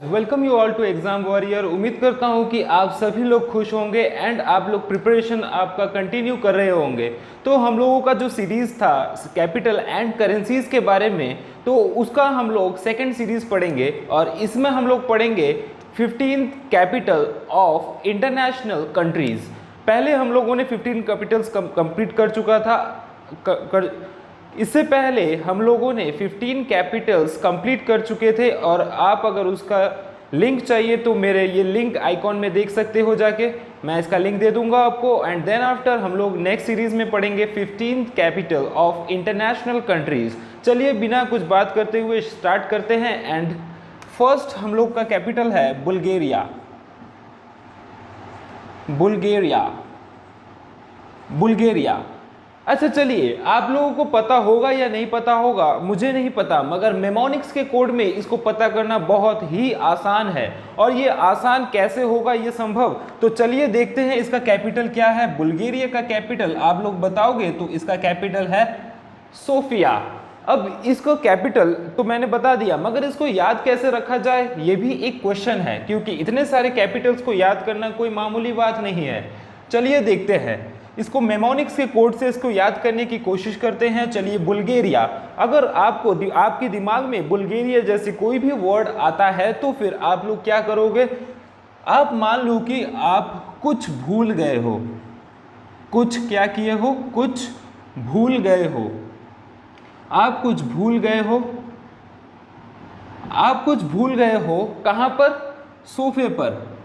Welcome you all to exam warrior. उम्मीद करता हूँ कि आप सभी लोग खुश होंगे एंड आप लोग प्रिपरेशन आपका कंटिन्यू कर रहे होंगे। तो हम लोगों का जो सीरीज़ था कैपिटल एंड करेंसीज के बारे में, तो उसका हम लोग सेकंड सीरीज़ पढ़ेंगे और इसमें हम लोग पढ़ेंगे 15 कैपिटल ऑफ इंटरनेशनल कंट्रीज़। पहले हम लोगों ने 15 कैपिटल्स कंप्लीट कर चुका था। इससे पहले हम लोगों ने 15 कैपिटल्स कंप्लीट कर चुके थे और आप अगर उसका लिंक चाहिए तो मेरे ये लिंक आइकॉन में देख सकते हो जाके, मैं इसका लिंक दे दूंगा आपको। एंड देन आफ्टर हम लोग नेक्स्ट सीरीज में पढ़ेंगे 15 कैपिटल ऑफ इंटरनेशनल कंट्रीज। चलिए बिना कुछ बात करते हुए स्टार्ट करते हैं। एंड फर्स्ट हम लोग का कैपिटल है बुल्गारिया। बुल्गारिया। अच्छा चलिए, आप लोगों को पता होगा या नहीं पता होगा मुझे नहीं पता, मगर मेमोनिक्स के कोड में इसको पता करना बहुत ही आसान है। और ये आसान कैसे होगा ये संभव, तो चलिए देखते हैं इसका कैपिटल क्या है। बुल्गारिया का कैपिटल आप लोग बताओगे तो इसका कैपिटल है सोफिया। अब इसको कैपिटल तो मैंने बता दिया, मगर इसको याद कैसे रखा जाए ये भी एक क्वेश्चन है, क्योंकि इतने सारे कैपिटल्स को याद करना कोई मामूली बात नहीं है। चलिए देखते हैं, इसको मेमोनिक्स के कोड से इसको याद करने की कोशिश करते हैं। चलिए बुल्गारिया, अगर आपको आपके दिमाग में बुल्गारिया जैसे कोई भी वर्ड आता है तो फिर आप लोग क्या करोगे, आप मान लो कि आप कुछ भूल गए हो, कुछ क्या किए हो, कुछ भूल गए हो, आप कुछ भूल गए हो, आप कुछ भूल गए हो। कहाँ पर? सोफे पर।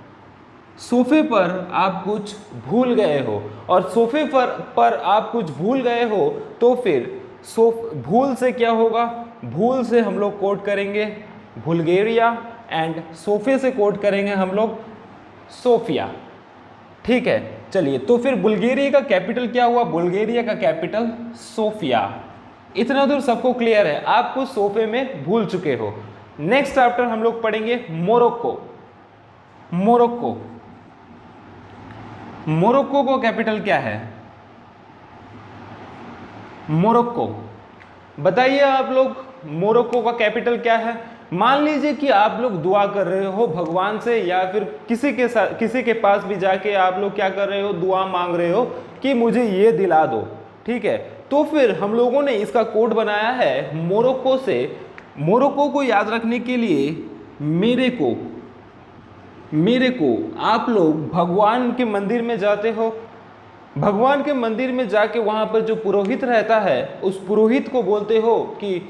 सोफे पर आप कुछ भूल गए हो और सोफे पर आप कुछ भूल गए हो तो फिर भूल से क्या होगा, भूल से हम लोग कोड करेंगे बुल्गारिया एंड सोफे से कोड करेंगे हम लोग सोफिया। ठीक है, चलिए तो फिर बुल्गारिया का कैपिटल क्या हुआ? बुल्गारिया का कैपिटल सोफिया। इतना दूर सबको क्लियर है, आप कुछ सोफे में भूल चुके हो। नेक्स्ट आफ्टर हम लोग पढ़ेंगे मोरक्को। मोरक्को, मोरक्को का कैपिटल क्या है? मोरक्को, बताइए आप लोग, मोरक्को का कैपिटल क्या है? मान लीजिए कि आप लोग दुआ कर रहे हो भगवान से, या फिर किसी के पास भी जाके आप लोग क्या कर रहे हो, दुआ मांग रहे हो कि मुझे ये दिला दो। ठीक है, तो फिर हम लोगों ने इसका कोड बनाया है मोरक्को से। मोरक्को को याद रखने के लिए मेरे को आप लोग भगवान के मंदिर में जाते हो, भगवान के मंदिर में जाके वहाँ पर जो पुरोहित रहता है उस पुरोहित को बोलते हो कि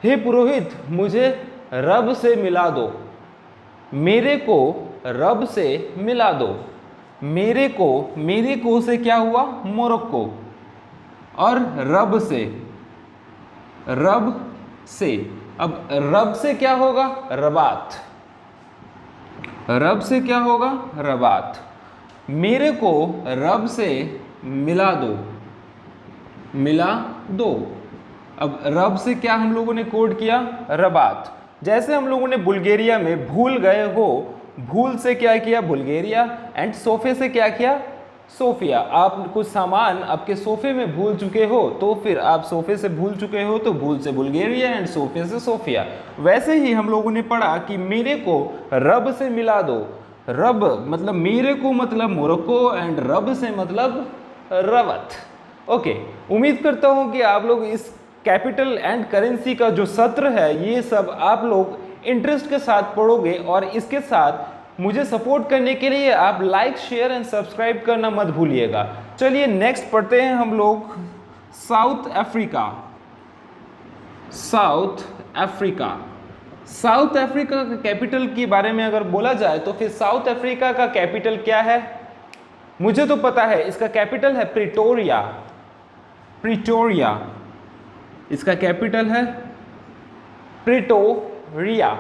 हे पुरोहित मुझे रब से मिला दो, मेरे को रब से मिला दो। मेरे को से क्या हुआ? मोरक्को। और रब से अब रब से क्या होगा? रबात। रब से क्या होगा? रबात। मेरे को रब से मिला दो। अब रब से क्या हम लोगों ने कोड किया? रबात। जैसे हम लोगों ने बुल्गारिया में भूल गए हो, भूल से क्या किया? बुल्गारिया। एंड सोफे से क्या किया? सोफिया। आप कुछ सामान आपके सोफे में भूल चुके हो तो फिर आप सोफे से भूल चुके हो तो भूल से बुल्गारिया एंड सोफे से सोफिया। वैसे ही हम लोगों ने पढ़ा कि मेरे को रब से मिला दो। रब मतलब मेरे को मतलब मोरक्को एंड रब से मतलब रवत। ओके, उम्मीद करता हूँ कि आप लोग इस कैपिटल एंड करेंसी का जो सत्र है ये सब आप लोग इंटरेस्ट के साथ पढ़ोगे, और इसके साथ मुझे सपोर्ट करने के लिए आप लाइक शेयर एंड सब्सक्राइब करना मत भूलिएगा। चलिए नेक्स्ट पढ़ते हैं हम लोग साउथ अफ्रीका। साउथ अफ्रीका का कैपिटल के बारे में अगर बोला जाए तो फिर साउथ अफ्रीका का कैपिटल क्या है? मुझे तो पता है, इसका कैपिटल है प्रिटोरिया। इसका कैपिटल है प्रिटोरिया।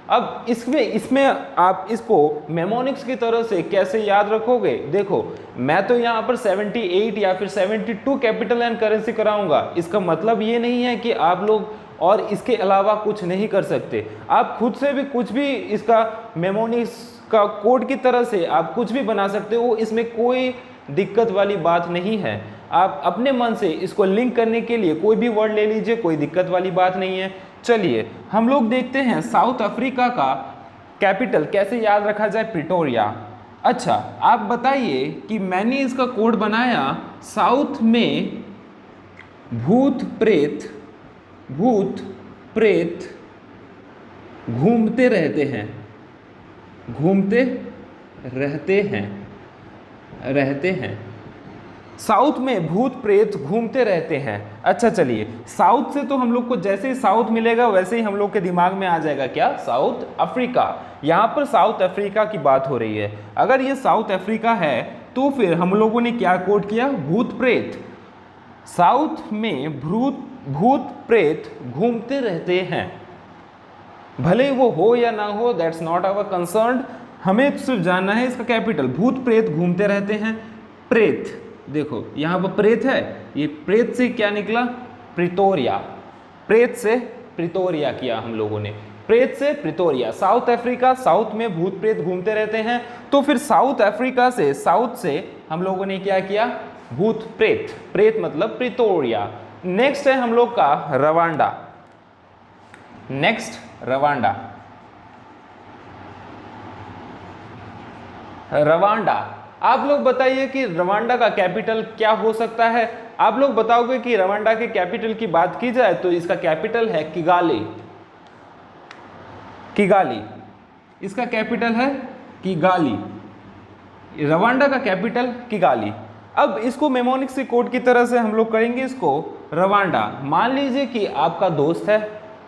अब इसमें आप इसको मेमोनिक्स की तरह से कैसे याद रखोगे? देखो, मैं तो यहाँ पर 78 या फिर 72 कैपिटल एंड करेंसी कराऊंगा। इसका मतलब ये नहीं है कि आप लोग और इसके अलावा कुछ नहीं कर सकते। आप खुद से भी कुछ भी इसका मेमोनिक्स का कोड की तरह से आप कुछ भी बना सकते हो, इसमें कोई दिक्कत वाली बात नहीं है। आप अपने मन से इसको लिंक करने के लिए कोई भी वर्ड ले लीजिए, कोई दिक्कत वाली बात नहीं है। चलिए हम लोग देखते हैं साउथ अफ्रीका का कैपिटल कैसे याद रखा जाए, प्रिटोरिया। अच्छा आप बताइए कि मैंने इसका कोड बनाया, साउथ में भूत प्रेत घूमते रहते हैं। साउथ में भूत प्रेत घूमते रहते हैं। अच्छा चलिए, साउथ से तो हम लोग को जैसे ही साउथ मिलेगा वैसे ही हम लोग के दिमाग में आ जाएगा क्या, साउथ अफ्रीका। यहाँ पर साउथ अफ्रीका की बात हो रही है। अगर ये साउथ अफ्रीका है तो फिर हम लोगों ने क्या कोड किया, भूत प्रेत। साउथ में भूत प्रेत घूमते रहते हैं, भले वो हो या ना हो, दैट्स नॉट आवर कंसर्न। हमें सिर्फ जानना है इसका कैपिटल। भूत प्रेत घूमते रहते हैं। प्रेत, देखो यहाँ पर प्रेत है, ये प्रेत से क्या निकला, प्रिटोरिया। प्रेत से प्रिटोरिया किया हम लोगों ने, प्रेत से प्रिटोरिया। साउथ अफ्रीका, साउथ में भूत प्रेत घूमते रहते हैं, तो फिर साउथ अफ्रीका से, साउथ से हम लोगों ने क्या किया, भूत प्रेत। प्रेत मतलब प्रिटोरिया। नेक्स्ट है हम लोग का रवांडा। Next Rwanda. रवांडा, आप लोग बताइए कि रवांडा का कैपिटल क्या हो सकता है। आप लोग बताओगे कि रवांडा के कैपिटल की बात की जाए तो इसका कैपिटल है किगाली। किगाली इसका कैपिटल है, किगाली। रवांडा का कैपिटल किगाली। अब इसको मेमोनिक्स के कोड की तरह से हम लोग करेंगे इसको रवांडा। मान लीजिए कि आपका दोस्त है,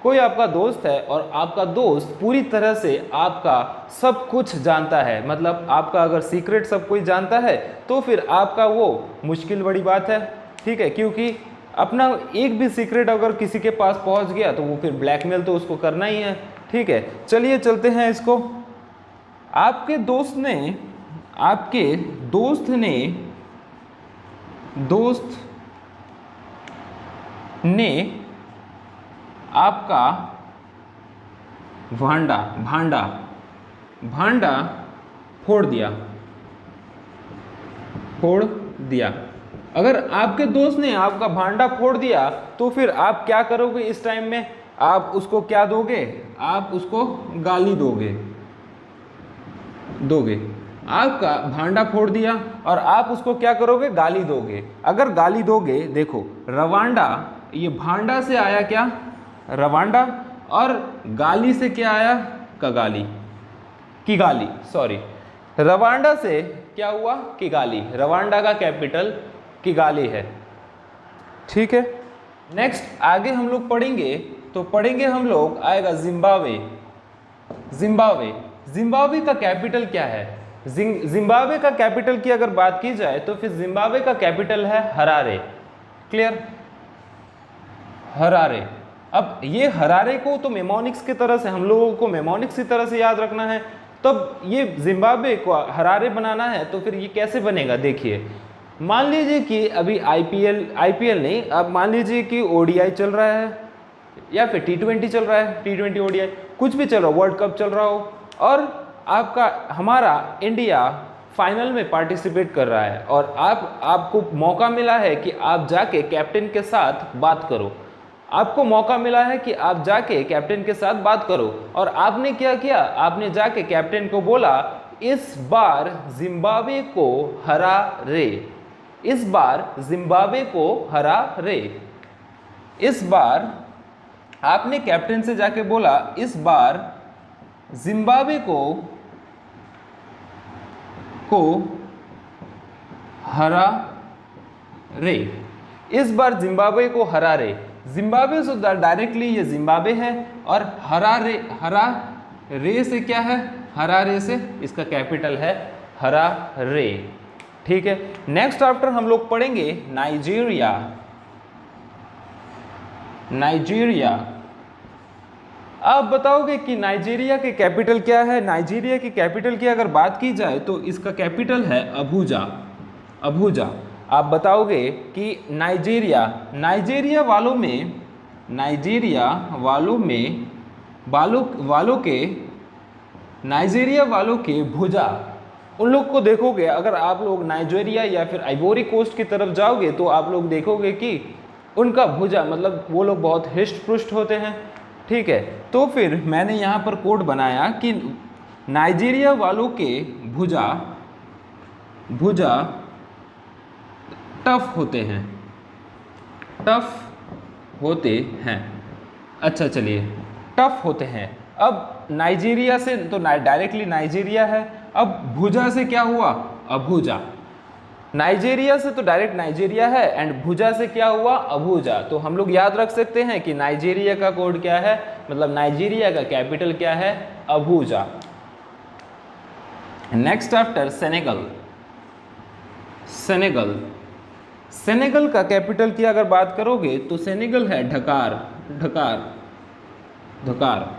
कोई आपका दोस्त है और आपका दोस्त पूरी तरह से आपका सब कुछ जानता है, मतलब आपका अगर सीक्रेट सब कुछ जानता है तो फिर आपका वो मुश्किल बड़ी बात है, ठीक है, क्योंकि अपना एक भी सीक्रेट अगर किसी के पास पहुंच गया तो वो फिर ब्लैकमेल तो उसको करना ही है, ठीक है। चलिए चलते हैं इसको। आपके दोस्त ने आपका भांडा फोड़ दिया। अगर आपके दोस्त ने आपका भांडा फोड़ दिया तो फिर आप क्या करोगे इस टाइम में, आप उसको क्या दोगे, आप उसको गाली दोगे। आपका भांडा फोड़ दिया और आप उसको क्या करोगे, गाली दोगे। अगर गाली दोगे, देखो रवांडा, ये भांडा से आया क्या, रवांडा, और गाली से क्या आया, किगाली, सॉरी। रवांडा से क्या हुआ, किगाली। रवांडा का कैपिटल किगाली है, ठीक है। नेक्स्ट आगे हम लोग पढ़ेंगे तो पढ़ेंगे हम लोग, आएगा जिम्बाब्वे। जिम्बाब्वे का कैपिटल क्या है। जिम्बाब्वे का कैपिटल की अगर बात की जाए तो फिर जिम्बाब्वे का कैपिटल है हरारे। Clear, Harare. अब ये हरारे को तो मेमोनिक्स की तरह से, हम लोगों को मेमोनिक्स की तरह से याद रखना है, तब ये जिम्बाब्वे को हरारे बनाना है तो फिर ये कैसे बनेगा, देखिए। मान लीजिए कि अभी आईपीएल नहीं, अब मान लीजिए कि ओडीआई चल रहा है या फिर टी20 चल रहा है, टी20 ओडीआई कुछ भी चल रहा हो, वर्ल्ड कप चल रहा हो, और हमारा इंडिया फाइनल में पार्टिसिपेट कर रहा है और आपको मौका मिला है कि आप जाके कैप्टन के साथ बात करो। आपको मौका मिला है कि आप जाके कैप्टन के साथ बात करो, और आपने क्या किया, आपने जाके कैप्टन को बोला इस बार जिम्बाब्वे को हरा रे, इस बार जिम्बाब्वे को हरा रे। इस बार आपने कैप्टन से जाके बोला इस बार जिम्बाब्वे को हरा रे, इस बार जिम्बाब्वे को हरा रे। जिम्बाब्वे से डायरेक्टली ये जिम्बाब्वे है, और हरा रे से क्या है, हरा रे से इसका कैपिटल है हरा रे, ठीक है। नेक्स्ट आफ्टर हम लोग पढ़ेंगे नाइजीरिया। आप बताओगे कि नाइजीरिया के कैपिटल क्या है। नाइजीरिया की कैपिटल की अगर बात की जाए तो इसका कैपिटल है अबूजा। आप बताओगे कि नाइजीरिया वालों के भुजा, उन लोग को देखोगे, अगर आप लोग नाइजीरिया या फिर आइवोरी कोस्ट की तरफ जाओगे तो आप लोग देखोगे कि उनका भुजा मतलब वो लोग बहुत हिष्ट पुष्ट होते हैं, ठीक है। तो फिर मैंने यहाँ पर कोड बनाया कि नाइजीरिया वालों के भुजा भुजा टफ होते हैं, टफ होते हैं। अच्छा चलिए, टफ होते हैं। अब नाइजीरिया से तो डायरेक्टली नाइजीरिया है, अब भुजा से क्या हुआ, अभुजा। नाइजीरिया से तो डायरेक्ट नाइजीरिया है एंड भुजा से क्या हुआ, अभुजा। तो हम लोग याद रख सकते हैं कि नाइजीरिया का कोड क्या है, मतलब नाइजीरिया का कैपिटल क्या है, Abuja. Next after Senegal, Senegal, Senegal का कैपिटल की अगर बात करोगे तो सेनेगल है ढकार, ढकार, ढकार।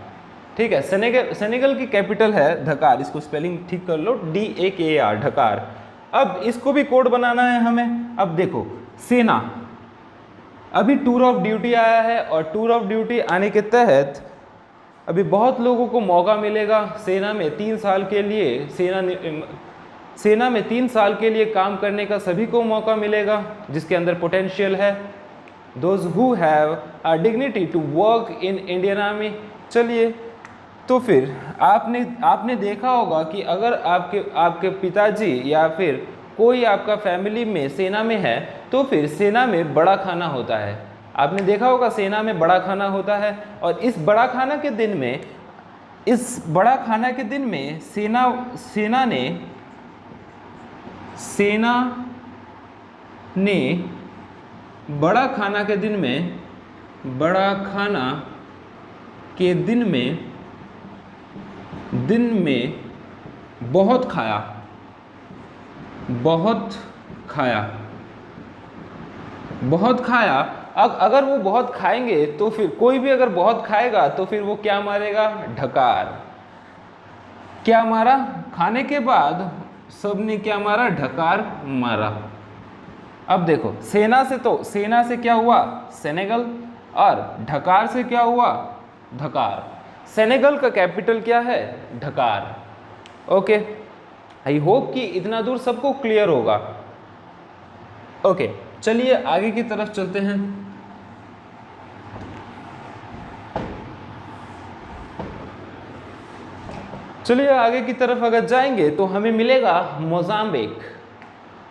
ठीक है, सेनेगल की कैपिटल है ढकार, इसको स्पेलिंग ठीक कर लो, DAKAR, ढकार। अब इसको भी कोड बनाना है हमें। अब देखो, सेना, अभी टूर ऑफ ड्यूटी आया है और टूर ऑफ ड्यूटी आने के तहत अभी बहुत लोगों को मौका मिलेगा सेना में 3 साल के लिए, सेना में 3 साल के लिए काम करने का सभी को मौका मिलेगा जिसके अंदर पोटेंशियल है। Those who have a dignity to work in Indian army. चलिए, तो फिर आपने देखा होगा कि अगर आपके पिताजी या फिर कोई आपका फैमिली में सेना में है तो फिर सेना में बड़ा खाना होता है। आपने देखा होगा सेना में बड़ा खाना होता है, और इस बड़ा खाना के दिन में, इस बड़ा खाना के दिन में सेना ने बड़ा खाना के दिन में, बड़ा खाना के दिन में बहुत खाया, बहुत खाया, बहुत खाया। अगर वो बहुत खाएंगे तो फिर कोई भी अगर बहुत खाएगा तो फिर वो क्या मारेगा, ढकार। क्या मारा, खाने के बाद सबने क्या मारा, ढकार मारा। अब देखो, सेना से क्या हुआ, सेनेगल, और ढकार से क्या हुआ, ढकार। सेनेगल का कैपिटल क्या है, ढकार। ओके, आई होप कि इतना दूर सबको क्लियर होगा। ओके, चलिए आगे की तरफ चलते हैं। चलिए आगे की तरफ अगर जाएंगे तो हमें मिलेगा मोजाम्बिक।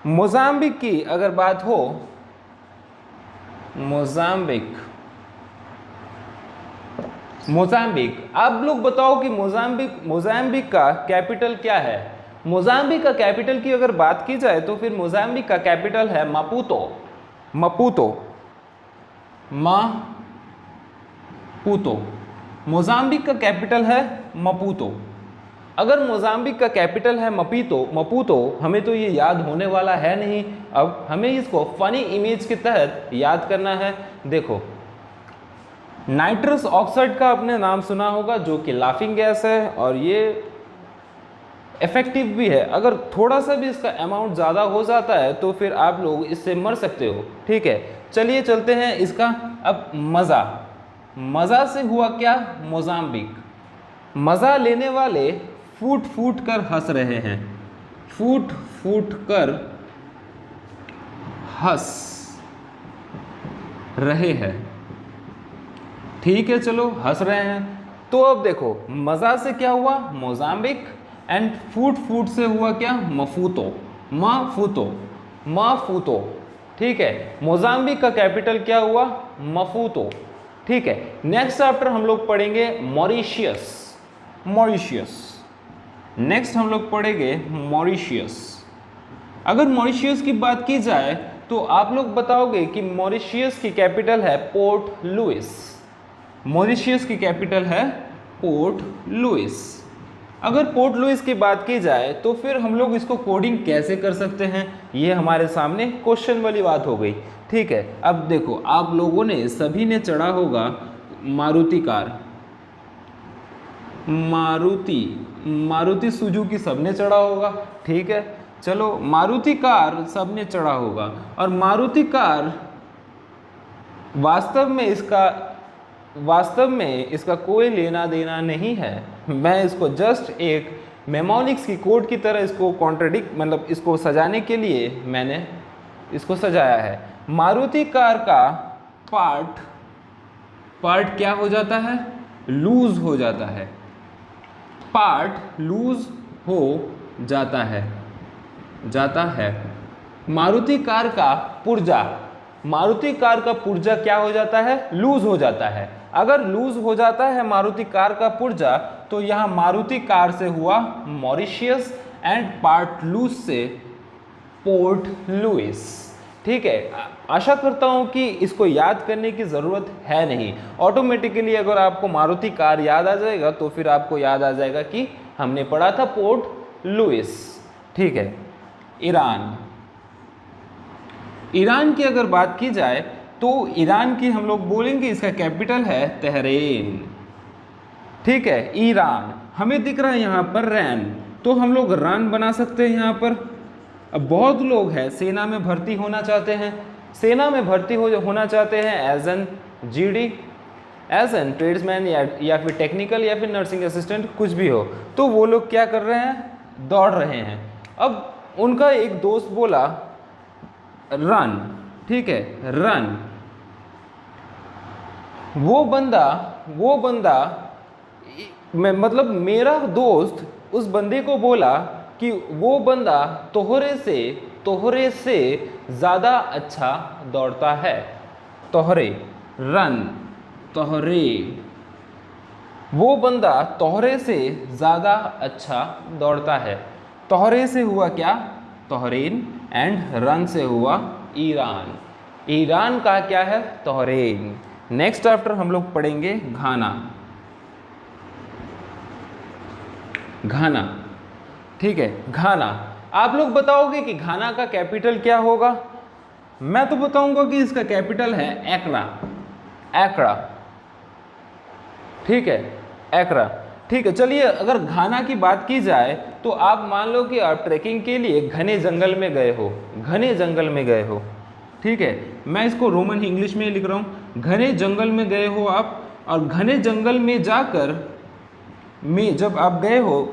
मोजाम्बिक की अगर बात हो, मोजाम्बिक, आप लोग बताओ कि मोजाम्बिक का कैपिटल क्या है। मोजाम्बिक का कैपिटल की अगर बात की जाए तो फिर मोजाम्बिक का कैपिटल है मापुतो, मापुतो, मापुतो। मोजाम्बिक का कैपिटल है मापुतो। अगर मोजाम्बिक का कैपिटल है मपूतो, हमें तो ये याद होने वाला है नहीं। अब हमें इसको फनी इमेज के तहत याद करना है। देखो, नाइट्रस ऑक्साइड का आपने नाम सुना होगा, जो कि लाफिंग गैस है और ये इफेक्टिव भी है। अगर थोड़ा सा भी इसका अमाउंट ज़्यादा हो जाता है तो फिर आप लोग इससे मर सकते हो। ठीक है, चलिए चलते हैं इसका। अब मज़ा, मज़ा से हुआ क्या, मोजाम्बिक। मज़ा लेने वाले फूट फूट कर हंस रहे हैं, फूट फूट कर हंस रहे हैं। ठीक है, चलो हंस रहे हैं। तो अब देखो, मज़ा से क्या हुआ, मोजाम्बिक, एंड फूट फूट से हुआ क्या, मफूतो, माफूतो, माफूतो। ठीक है, मोजाम्बिक का कैपिटल क्या हुआ, मफूतो। ठीक है, नेक्स्ट आफ्टर हम लोग पढ़ेंगे मॉरिशियस, मॉरिशियस। नेक्स्ट हम लोग पढ़ेंगे मॉरिशियस। अगर मॉरिशियस की बात की जाए तो आप लोग बताओगे कि मॉरिशियस की कैपिटल है पोर्ट लुइस। मॉरिशियस की कैपिटल है पोर्ट लुइस। अगर पोर्ट लुइस की बात की जाए तो फिर हम लोग इसको कोडिंग कैसे कर सकते हैं, ये हमारे सामने क्वेश्चन वाली बात हो गई। ठीक है, अब देखो, आप लोगों ने सभी ने चढ़ा होगा मारुति कार, मारुति सुजुकी सबने चढ़ा होगा। ठीक है, चलो मारुति कार सबने चढ़ा होगा, और मारुति कार वास्तव में इसका कोई लेना देना नहीं है। मैं इसको जस्ट एक मेमोनिक्स की कोड की तरह इसको मतलब इसको सजाने के लिए मैंने इसको सजाया है। मारुति कार का पार्ट क्या हो जाता है, लूज हो जाता है। पार्ट लूज हो जाता है, मारुति कार का पुर्जा, मारुति कार का पुर्जा क्या हो जाता है, लूज हो जाता है। अगर लूज हो जाता है मारुति कार का पुर्जा तो यहाँ मारुति कार से हुआ मॉरिशियस एंड पार्ट लूज से पोर्ट लुइस। ठीक है, आशा करता हूं कि इसको याद करने की ज़रूरत है नहीं, ऑटोमेटिकली अगर आपको मारुति कार याद आ जाएगा तो फिर आपको याद आ जाएगा कि हमने पढ़ा था पोर्ट लुइस। ठीक है, ईरान की अगर बात की जाए तो ईरान की हम लोग बोलेंगे इसका कैपिटल है तेहरान। ठीक है, ईरान हमें दिख रहा है यहाँ पर रैन, तो हम लोग रान बना सकते हैं यहाँ पर। अब बहुत लोग हैं सेना में भर्ती होना चाहते हैं, होना चाहते हैं as an GD, as an tradesman या फिर टेक्निकल या फिर नर्सिंग असिस्टेंट, कुछ भी हो। तो वो लोग क्या कर रहे हैं, दौड़ रहे हैं। अब उनका एक दोस्त बोला रन, ठीक है, रन। वो बंदा मतलब मेरा दोस्त उस बंदे को बोला कि वो बंदा तोहरे से ज़्यादा अच्छा दौड़ता है। तोहरे, रन, तोहरे, वो बंदा तोहरे से ज़्यादा अच्छा दौड़ता है। तोहरे से हुआ क्या, तोहरीन, एंड रन से हुआ ईरान। ईरान का क्या है, तोहरीन। नेक्स्ट आफ्टर हम लोग पढ़ेंगे घाना। ठीक है, घाना। आप लोग बताओगे कि घाना का कैपिटल क्या होगा। मैं तो बताऊंगा कि इसका कैपिटल है एक्रा। ठीक है, एक्रा। ठीक है, चलिए अगर घाना की बात की जाए तो आप मान लो कि आप ट्रैकिंग के लिए घने जंगल में गए हो। ठीक है, मैं इसको रोमन इंग्लिश में लिख रहा हूँ। घने जंगल में गए हो आप, और घने जंगल में जाकर जब आप गए हो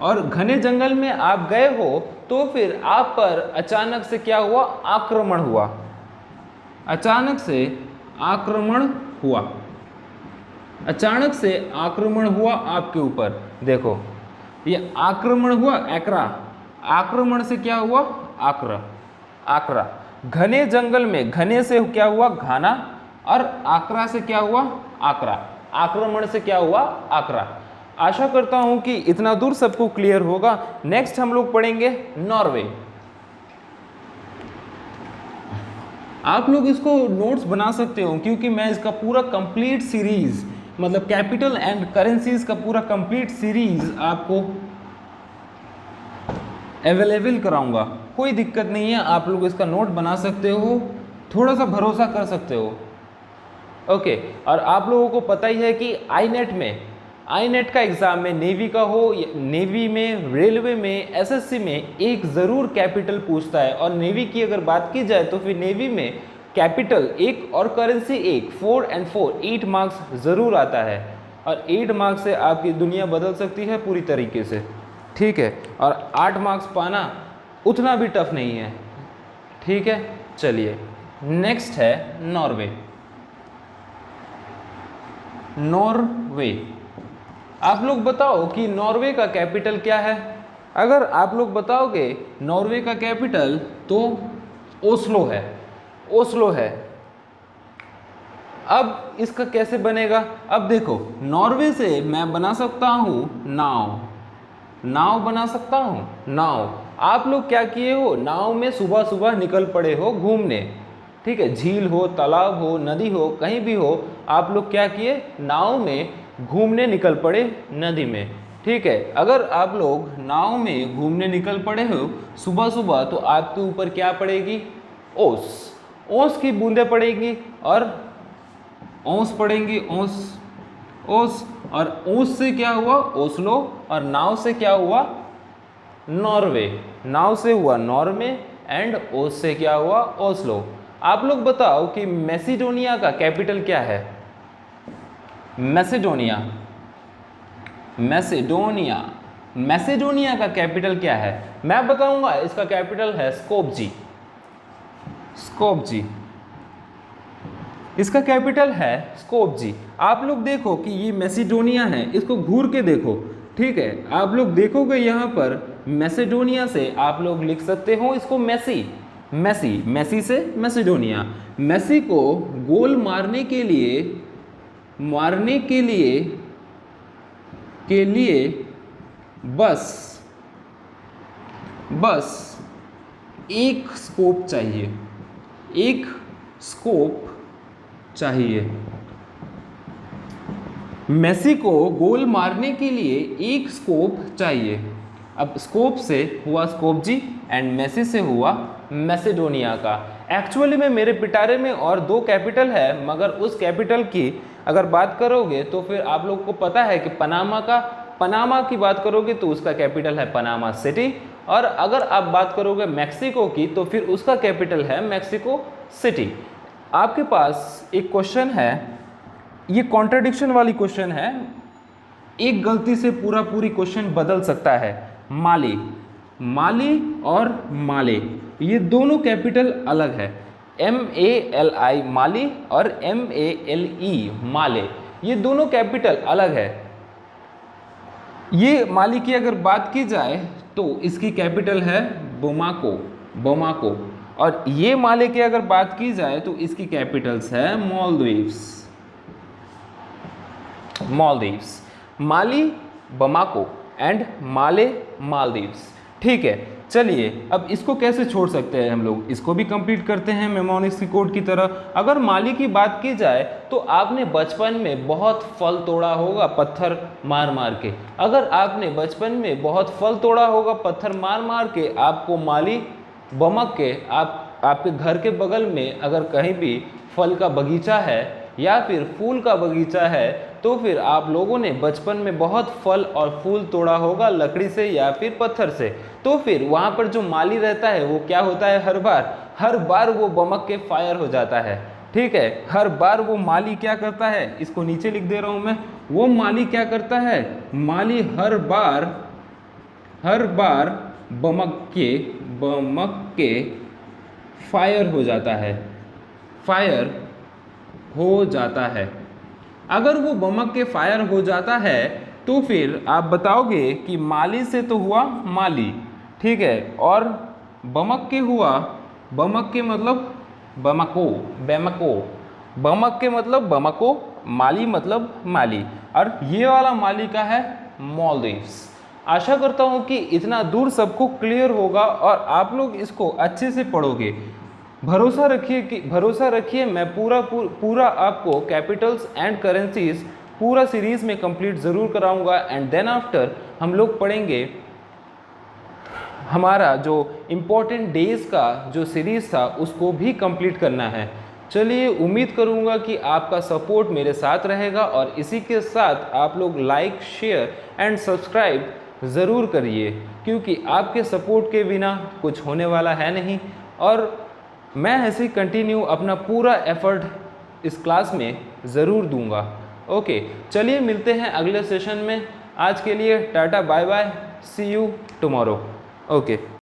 और घने जंगल में आप गए हो तो फिर आप पर अचानक से क्या हुआ, आक्रमण हुआ। अचानक से आक्रमण हुआ आपके ऊपर। देखो ये आक्रमण हुआ, आक्रमण से क्या हुआ, आकरा। घने जंगल में, घने से क्या हुआ, घाना, और आकरा से क्या हुआ, आकरा। आक्रमण से क्या हुआ, आकरा। आशा करता हूं कि इतना दूर सबको क्लियर होगा। नेक्स्ट हम लोग पढ़ेंगे नॉर्वे। आप लोग इसको नोट्स बना सकते हो क्योंकि मैं इसका पूरा कंप्लीट सीरीज, मतलब कैपिटल एंड करेंसीज का पूरा कंप्लीट सीरीज आपको अवेलेबल कराऊंगा। कोई दिक्कत नहीं है, आप लोग इसका नोट बना सकते हो, थोड़ा सा भरोसा कर सकते हो। ओके, और आप लोगों को पता ही है कि आईनेट का एग्जाम में नेवी का हो, नेवी में, रेलवे में, एसएससी में एक ज़रूर कैपिटल पूछता है। और नेवी की अगर बात की जाए तो फिर नेवी में कैपिटल एक और करेंसी एक, 4 and 4, 8 मार्क्स ज़रूर आता है। और 8 मार्क्स से आपकी दुनिया बदल सकती है पूरी तरीके से। ठीक है, और 8 मार्क्स पाना उतना भी टफ नहीं है। ठीक है, चलिए नेक्स्ट है नॉर्वे। आप लोग बताओ कि नॉर्वे का कैपिटल क्या है। अगर आप लोग बताओगे नॉर्वे का कैपिटल तो ओस्लो है। अब इसका कैसे बनेगा, अब देखो नॉर्वे से मैं बना सकता हूँ नाव बना सकता हूँ, नाव। आप लोग क्या किए हो, नाव में सुबह सुबह निकल पड़े हो घूमने। ठीक है, झील हो, तालाब हो, नदी हो, कहीं भी हो, आप लोग क्या किए, नाव में घूमने निकल पड़े नदी में। ठीक है, अगर आप लोग नाव में घूमने निकल पड़े हो सुबह सुबह तो आपके ऊपर क्या पड़ेगी, ओस की बूंदें पड़ेंगी, और ओस पड़ेंगी, ओस, और ओस से क्या हुआ, ओस्लो, और नाव से क्या हुआ, नॉर्वे। नाव से हुआ नॉर्वे एंड ओस से क्या हुआ, ओस्लो। आप लोग बताओ कि मैसिडोनिया का कैपिटल क्या है। मैसेडोनिया का कैपिटल क्या है, मैं बताऊंगा। इसका कैपिटल है स्कोपजी। इसका कैपिटल है स्कोपजे। आप लोग देखो कि ये मैसेडोनिया है, इसको घूर के देखो, ठीक है। आप लोग देखोगे यहाँ पर मैसेडोनिया से आप लोग लिख सकते हो इसको मेसी, मेसी से मैसेडोनिया। मेसी को गोल मारने के लिए बस एक स्कोप चाहिए, मेसी को गोल मारने के लिए एक स्कोप चाहिए। अब स्कोप से हुआ स्कोपजी एंड मेसी से हुआ मैसेडोनिया का। एक्चुअली में मेरे पिटारे में और 2 कैपिटल है, मगर उस कैपिटल की अगर बात करोगे तो फिर आप लोग को पता है कि पनामा की बात करोगे तो उसका कैपिटल है पनामा सिटी, और अगर आप बात करोगे मैक्सिको की तो फिर उसका कैपिटल है मैक्सिको सिटी। आपके पास एक क्वेश्चन है, ये कॉन्ट्रडिक्शन वाली क्वेश्चन है, एक गलती से पूरी क्वेश्चन बदल सकता है। माली और माले, ये दोनों कैपिटल अलग है। MALI माली और MALE माले, ये दोनों कैपिटल अलग है। ये माली की अगर बात की जाए तो इसकी कैपिटल है बोमाको, और ये माले की अगर बात की जाए तो इसकी कैपिटल्स है मालदीव्स। माली बमाको एंड माले मालदीव्स, ठीक है। चलिए अब इसको कैसे छोड़ सकते हैं हम लोग, इसको भी कंप्लीट करते हैं मेमोनिक्स की कोड की तरह। अगर माली की बात की जाए तो आपने बचपन में बहुत फल तोड़ा होगा पत्थर मार मार के। अगर आपने बचपन में बहुत फल तोड़ा होगा पत्थर मार मार के, आपको माली बमक के आपके घर के बगल में अगर कहीं भी फल का बगीचा है या फिर फूल का बगीचा है तो फिर आप लोगों ने बचपन में बहुत फल और फूल तोड़ा होगा लकड़ी से या फिर पत्थर से। तो फिर वहाँ पर जो माली रहता है वो क्या होता है, हर बार वो बमक के फायर हो जाता है, ठीक है। हर बार वो माली क्या करता है, इसको नीचे लिख दे रहा हूँ मैं, वो माली क्या करता है, माली हर बार बमक के फायर हो जाता है। अगर वो बमक के फायर हो जाता है तो फिर आप बताओगे कि माली से तो हुआ माली, ठीक है, और बमक के मतलब बमको, बमक के मतलब बमको, माली मतलब माली, और ये वाला माली का है मालदीव्स। आशा करता हूँ कि इतना दूर सबको क्लियर होगा और आप लोग इसको अच्छे से पढ़ोगे। भरोसा रखिए मैं पूरा आपको कैपिटल्स एंड करेंसीज पूरा सीरीज में कंप्लीट ज़रूर कराऊंगा। एंड देन आफ्टर हम लोग पढ़ेंगे हमारा जो इम्पोर्टेंट डेज का जो सीरीज़ था उसको भी कंप्लीट करना है। चलिए, उम्मीद करूंगा कि आपका सपोर्ट मेरे साथ रहेगा और इसी के साथ आप लोग लाइक, शेयर एंड सब्सक्राइब ज़रूर करिए, क्योंकि आपके सपोर्ट के बिना कुछ होने वाला है नहीं। और मैं ऐसे कंटिन्यू अपना पूरा एफर्ट इस क्लास में ज़रूर दूंगा। ओके, चलिए मिलते हैं अगले सेशन में। आज के लिए tata bye bye, see you tomorrow. Okay.